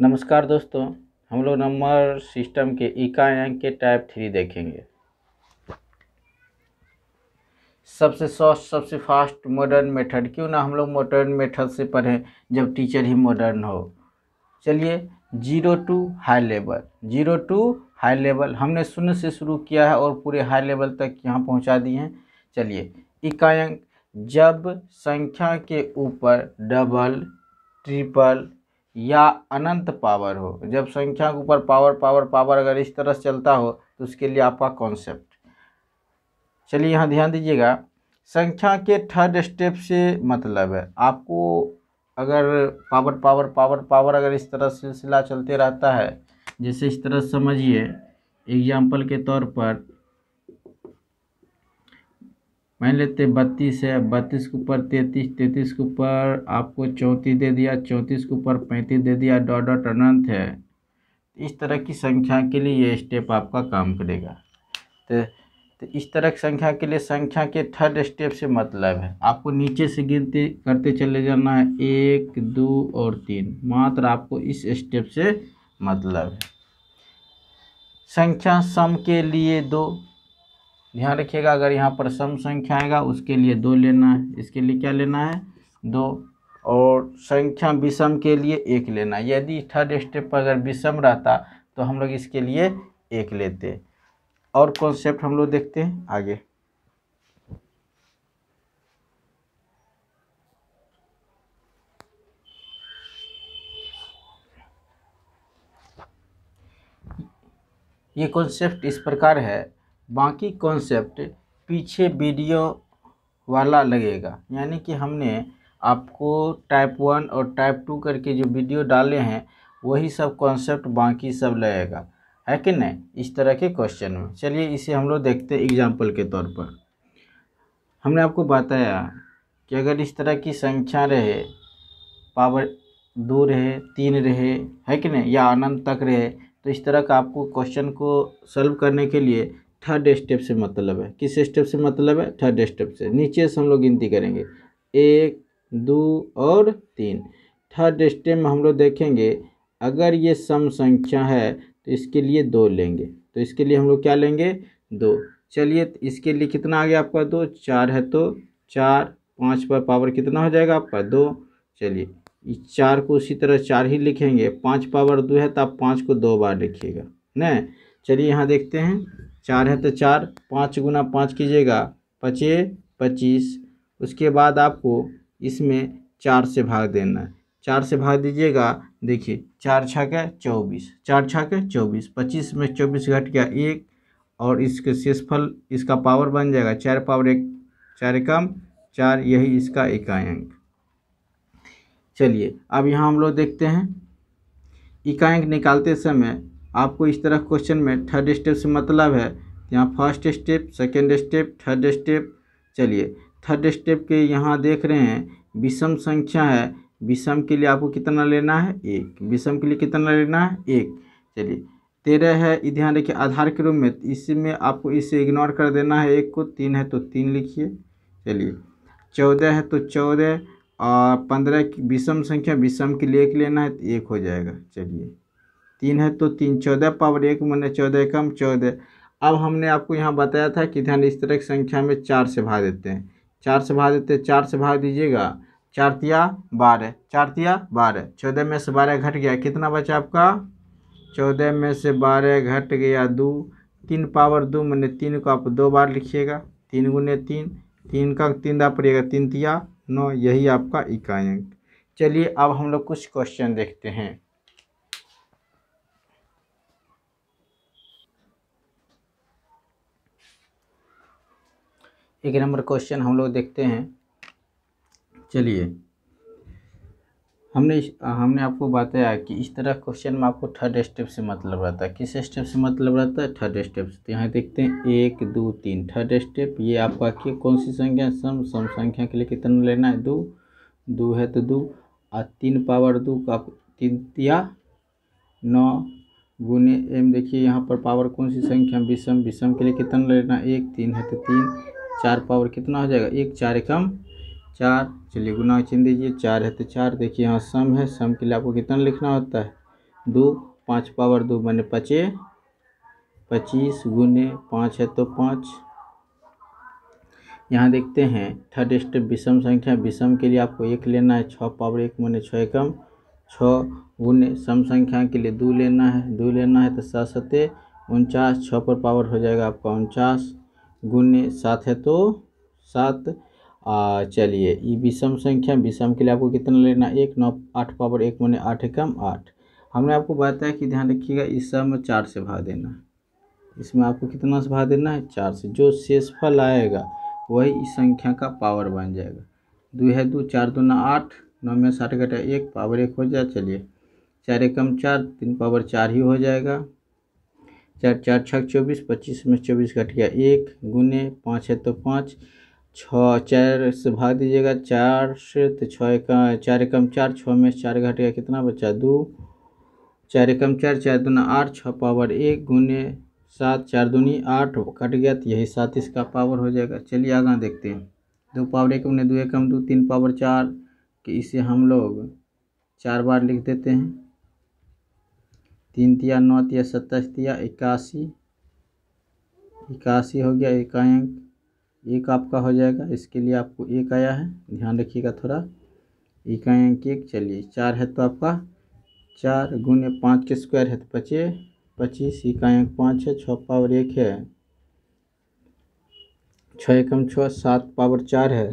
नमस्कार दोस्तों, हम लोग नंबर सिस्टम के इकाई अंक के टाइप 3 देखेंगे। सबसे सॉफ्ट, सबसे फास्ट मॉडर्न मेथड। क्यों ना हम लोग मॉडर्न मेथड से पढ़ें जब टीचर ही मॉडर्न हो। चलिए, 0 to high level. 0 to high level हमने शून्य से शुरू किया है और पूरे हाई लेवल तक यहाँ पहुँचा दिए हैं। चलिए, इकाई अंक जब संख्या के ऊपर डबल, ट्रिपल या अनंत पावर हो। जब संख्या के ऊपर पावर पावर पावर अगर इस तरह से चलता हो तो उसके लिए आपका कॉन्सेप्ट। चलिए, यहाँ ध्यान दीजिएगा, संख्या के थर्ड स्टेप से मतलब है आपको अगर पावर पावर पावर पावर अगर इस तरह सिलसिला चलते रहता है, जैसे इस तरह समझिए। एग्जाम्पल के तौर पर मान लेते 32 है, 32 के ऊपर 33, 33 के ऊपर आपको 34 दे दिया, 34 के ऊपर 35 दे दिया, डॉट डॉट अनंत है। इस तरह की संख्या के लिए ये स्टेप आपका काम करेगा। तो इस तरह की संख्या के लिए संख्या के थर्ड स्टेप से मतलब है आपको नीचे से गिनती करते चले जाना है, 1 2 और 3। मात्र आपको इस स्टेप से मतलब है। संख्या सम के लिए 2, ध्यान रखिएगा, अगर यहाँ पर सम संख्या आएगा उसके लिए 2 लेना है। इसके लिए क्या लेना है? 2। और संख्या विषम के लिए 1 लेना है। यदि थर्ड स्टेप पर अगर विषम रहता तो हम लोग इसके लिए 1 लेते। और कॉन्सेप्ट हम लोग देखते हैं आगे। ये कॉन्सेप्ट इस प्रकार है, बाकी कॉन्सेप्ट पीछे वीडियो वाला लगेगा। यानी कि हमने आपको टाइप 1 और टाइप 2 करके जो वीडियो डाले हैं वही सब कॉन्सेप्ट बाकी सब लगेगा, है कि नहीं, इस तरह के क्वेश्चन में। चलिए, इसे हम लोग देखते हैं एग्जाम्पल के तौर पर। हमने आपको बताया कि अगर इस तरह की संख्या रहे, पावर 2 रहे, 3 रहे, है कि नहीं, या अनंत तक रहे, तो इस तरह का आपको क्वेश्चन को सॉल्व करने के लिए थर्ड स्टेप से मतलब है। किस स्टेप से मतलब है? थर्ड स्टेप से। नीचे से हम लोग गिनती करेंगे 1 2 और 3। थर्ड स्टेप में हम लोग देखेंगे अगर ये सम संख्या है तो इसके लिए 2 लेंगे। तो इसके लिए हम लोग क्या लेंगे? 2। चलिए, इसके लिए कितना आ गया आपका? 2। 4 है तो 4, 5 पर पावर कितना हो जाएगा आपका? 2। चलिए, इस 4 को उसी तरह 4 ही लिखेंगे। 5 पावर 2 है तो आप 5 को 2 बार लिखिएगा ना। चलिए, यहाँ देखते हैं, 4 है तो 4, 5 गुना 5 कीजिएगा, 5 25। उसके बाद आपको इसमें 4 से भाग देना है। 4 से भाग दीजिएगा, देखिए 4 छक्के 24, 4 छक्के 24, 25 में 24 घट गया 1, और इसके शेषफल इसका पावर बन जाएगा 4 पावर 1, 4 एकम 4, यही इसका इकाई अंक। चलिए, अब यहाँ हम लोग देखते हैं इकाई अंक निकालते समय आपको इस तरह क्वेश्चन में थर्ड स्टेप से मतलब है। यहाँ first step, second step, third step. चलिए, थर्ड स्टेप के यहाँ देख रहे हैं विषम संख्या है, विषम के लिए आपको कितना लेना है? 1। विषम के लिए कितना लेना है? 1। चलिए, 13 है, ध्यान रखिए आधार के रूप में, इसमें आपको इसे इग्नोर कर देना है 1 को। 3 है तो 3 लिखिए। चलिए, 14 है तो 14, और 15 की विषम संख्या, विषम के लिए 1 लेना है तो 1 हो जाएगा। चलिए, 3 है तो 3, 14 पावर 1 मैंने 14 एकम 14। अब हमने आपको यहाँ बताया था कि ध्यान इस तरह की संख्या में 4 से भाग देते हैं। 4 से भाग देते हैं, 4 से भाग दीजिएगा, 4 तिया 12, 4 तिया 12, 14 में से 12 घट गया, कितना बचा आपका? 14 में से 12 घट गया 2, 3 पावर 2 मैंने 3 को आप 2 बार लिखिएगा। 3 गुने 3, 3 का 3 दा पड़ेगा, 3 तिया 9, यही आपका इकाई अंक। चलिए, अब हम लोग कुछ क्वेश्चन देखते हैं। एक नंबर क्वेश्चन हम लोग देखते हैं। चलिए, हमने आपको बताया कि इस तरह क्वेश्चन में आपको थर्ड स्टेप से मतलब रहता है। किस स्टेप से मतलब रहता है? थर्ड स्टेप से। तो यहाँ देखते हैं 1 2 3, थर्ड स्टेप। ये आपका कौन सी संख्या? सम संख्या के लिए कितना लेना है? 2। 2 है तो 2, और 3 पावर 2 का 3 तिया 9 गुने एम। देखिए यहाँ पर पावर कौन सी संख्या? विषम। विषम के लिए कितना लेना? 1। 3 है तो 3, 4 पावर कितना हो जाएगा? 1, 4 एकम 4। चलिए, गुना चिन्ह दीजिए, 4 है तो 4। देखिए यहाँ सम है, सम के लिए आपको कितना लिखना होता है? 2, 5 पावर 2 मैंने 25 गुने 5 है तो 5। यहाँ देखते हैं थर्ड स्टेप विषम संख्या। विषम के लिए आपको 1 लेना है, 6 पावर 1 मैंने 6 एकम 6 गुने सम संख्या के लिए 2 लेना है, 2 लेना है तो 7 सत्ते 49, 6 पर पावर हो जाएगा आपका 49 गुने 7 है तो 7। चलिए ये विषम संख्या, विषम के लिए आपको कितना लेना, 1, 9, 8 पावर 1 मैंने 8 एकम 8। हमने आपको बताया कि ध्यान रखिएगा इस सब में 4 से भाग देना है, इसमें आपको कितना से भाग देना है, 4 से। जो शेषफल आएगा वही इस संख्या का पावर बन जाएगा। 2 है 2, 4 दूना 8, 9 में 60 घटा 1 पावर 1 हो जाए। चलिए 4 एकम 4, 3 पावर 4 ही हो जाएगा। 4 4 छक 24, 25 में 24 घट गया 1 गुने 5 है तो 5, 6 4 से भाग दीजिएगा 4 से तो 6 एकम 4 एकम 4, 6 में 4 घट गया कितना बचा 2, 4 एकम 4, 4 दूना 8, 6 पावर 1 गुने 7, 4 दूनी 8 कट गया तो यही 7 इसका पावर हो जाएगा। चलिए आगे देखते हैं। 2 पावर 1 मैंने 2 एकम 2, 3 पावर 4 कि इसे हम लोग 4 बार लिख देते हैं। 3 तिया 9 तिया 27 तिया 81, 81 हो गया। एकांक 1 आपका हो जाएगा, इसके लिए आपको 1 आया है, ध्यान रखिएगा थोड़ा। एकांक 1 चलिए 4 है तो आपका 4 गुने 5 के स्क्वायर है तो 25, एकांक 5 है, 6 पावर 1 है, 6 एकम 6, 7 पावर 4 है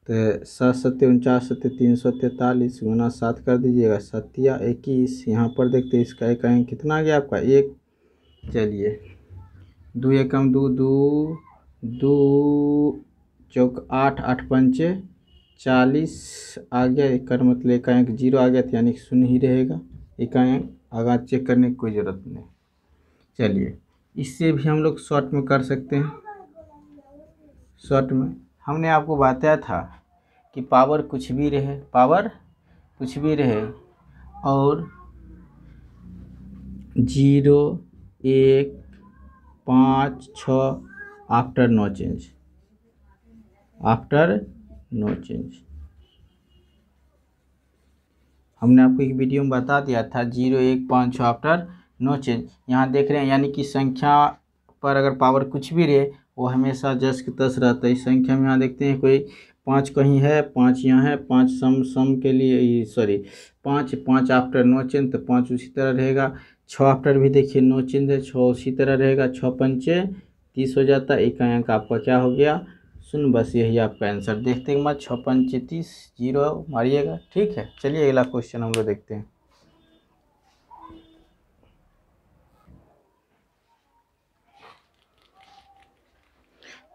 तो 7 सत्ते 49 सत्ते 343 गुना 7 कर दीजिएगा 7 या 21। यहाँ पर देखते हैं इसका एकांक कितना आ गया आपका 1। चलिए 2 एकम 2, 2 चौक 8, 8 पंचे 40 आ गया। एक मतलब एकांक 0 आ गया, यानी कि 0 ही रहेगा। एकांक आगे चेक करने की कोई ज़रूरत नहीं। चलिए इससे भी हम लोग शॉर्ट में कर सकते हैं। शॉर्ट में हमने आपको बताया था कि पावर कुछ भी रहे, पावर कुछ भी रहे और 0, 1, 5, 6 after no change, after no change. हमने आपको एक वीडियो में बता दिया था 0, 1, 5, 6 आफ्टर नो चेंज। यहाँ देख रहे हैं, यानी कि संख्या पर अगर पावर कुछ भी रहे वो हमेशा जस की तस रहता है। इस संख्या में यहाँ देखते हैं कोई 5 कहीं है, 5 यहाँ है, 5 सम के लिए सॉरी 5 आफ्टर नो चेंज तो 5 उसी तरह रहेगा। 6 आफ्टर भी देखिए नो चेंज है, 6 उसी तरह रहेगा। 6 पंचे 30 हो जाता है, एकांक आपका क्या हो गया 0। बस यही आपका आंसर। देखते हैं मत 6 पंचे 30 0 मारिएगा, ठीक है। चलिए अगला क्वेश्चन हम लोग देखते हैं।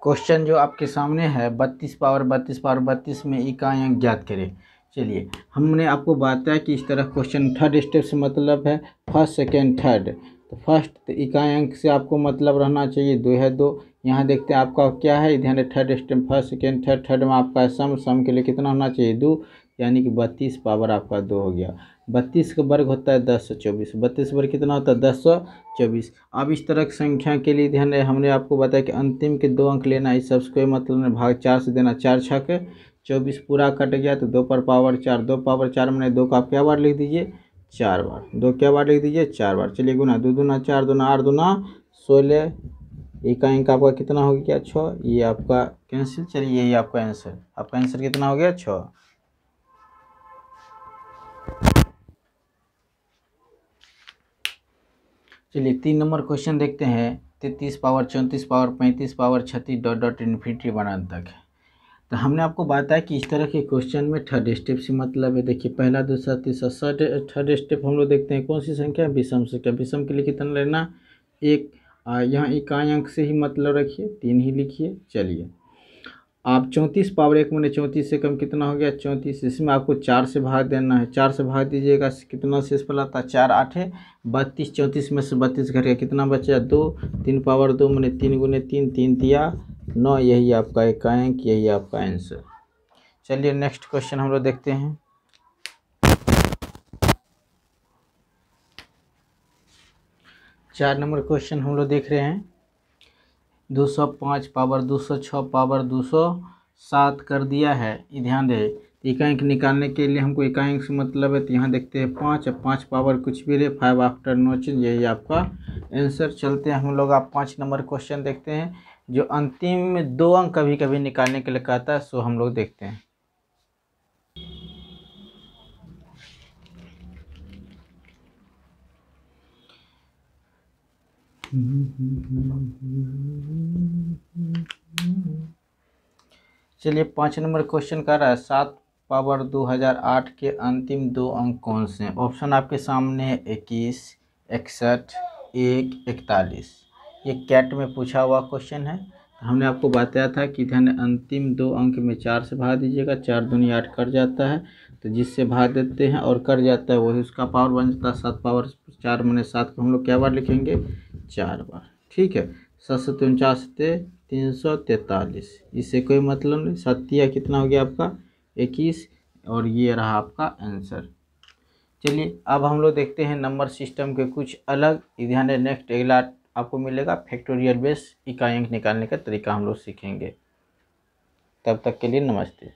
क्वेश्चन जो आपके सामने है 32 पावर 32 में एकांक ज्ञात करें। चलिए हमने आपको बताया कि इस तरह क्वेश्चन थर्ड स्टेप से मतलब है फर्स्ट सेकेंड थर्ड। तो फर्स्ट एकांक से आपको मतलब रहना चाहिए 2 है 2। यहाँ देखते हैं आपका क्या है, ध्यान है third step first second third, third में आपका सम के लिए कितना होना चाहिए 2, यानी कि 32 पावर आपका 2 हो गया। 32 का वर्ग होता है 1024, 32 वर्ग कितना होता है 1024। अब इस तरह की संख्या के लिए ध्यान है, हमने आपको बताया कि अंतिम के 2 अंक लेना, इस सबको कोई मतलब भाग 4 से देना, 4 छक 24 पूरा कट गया तो 2 पर पावर 4, 2 पावर 4 मैंने 2 का आप क्या बार लिख दीजिए 4 बार, 2 क्या बार लिख दीजिए 4 बार। चलिए गुना 2 दूना 4 दूना 8 दूना 16, एकांक आपका कितना हो गया 6, ये आपका कैंसिल। चलिए यही आपका आंसर, आपका आंसर कितना हो गया 6। चलिए 3 नंबर क्वेश्चन देखते हैं। 33 power 34 power 35 power 36 dot dot infinity बनाने तक है। तो हमने आपको बताया कि इस तरह के क्वेश्चन में थर्ड स्टेप से मतलब है। देखिए पहला दूसरा तीसरा थर्ड स्टेप हम लोग देखते हैं कौन सी संख्या, विषम संख्या। विषम के लिए कितना लेना 1, यहाँ एकांक से ही मतलब रखिए 3 ही लिखिए। चलिए आप 34 पावर 1 मैंने 34 से कम कितना हो गया 34, इसमें आपको 4 से भाग देना है, 4 से भाग दीजिएगा कितना शेषफल आता है 4 8 है 32, 34 में से 32 घट गया कितना बचा 2, 3 पावर 2 मैंने 3 गुने 3, 3 तिया 9, यही आपका एकांक, यही आपका आंसर। चलिए नेक्स्ट क्वेश्चन हम लोग देखते हैं। चार नंबर क्वेश्चन हम लोग देख रहे हैं। 205 पावर 206 पावर 207 कर दिया है, ध्यान दे। इकाई अंक निकालने के लिए हमको इकाई अंक से मतलब है, तो यहाँ देखते हैं 5, अब 5 पावर कुछ भी रहे, 5 आफ्टर नो चेंज, यही आपका आंसर। चलते हैं हम लोग, आप 5 नंबर क्वेश्चन देखते हैं, जो अंतिम में 2 अंक कभी कभी निकालने के लिए कहता है, सो हम लोग देखते हैं। चलिए 5 नंबर क्वेश्चन कर रहा है, 7 पावर 2008 के अंतिम 2 अंक कौन से हैं। ऑप्शन आपके सामने है 21, 61, 1, 41। ये कैट में पूछा हुआ क्वेश्चन है। हमने आपको बताया था कि ध्यान, अंतिम 2 अंक में 4 से भाग दीजिएगा, 4 दूनी 8 कट जाता है, तो जिससे भाग देते हैं और कट जाता है वही उसका पावर बन जाता है। 7 पावर 4 मैंने 7 को हम लोग क्या बार लिखेंगे, 4 बार। ठीक है, 7 343, इससे कोई मतलब नहीं। 7 कितना हो गया आपका 21, और ये रहा आपका आंसर। चलिए अब हम लोग देखते हैं नंबर सिस्टम के कुछ अलग, ध्यान है। नेक्स्ट अगला आपको मिलेगा फैक्टोरियल बेस इकाई अंक निकालने का तरीका हम लोग सीखेंगे। तब तक के लिए नमस्ते।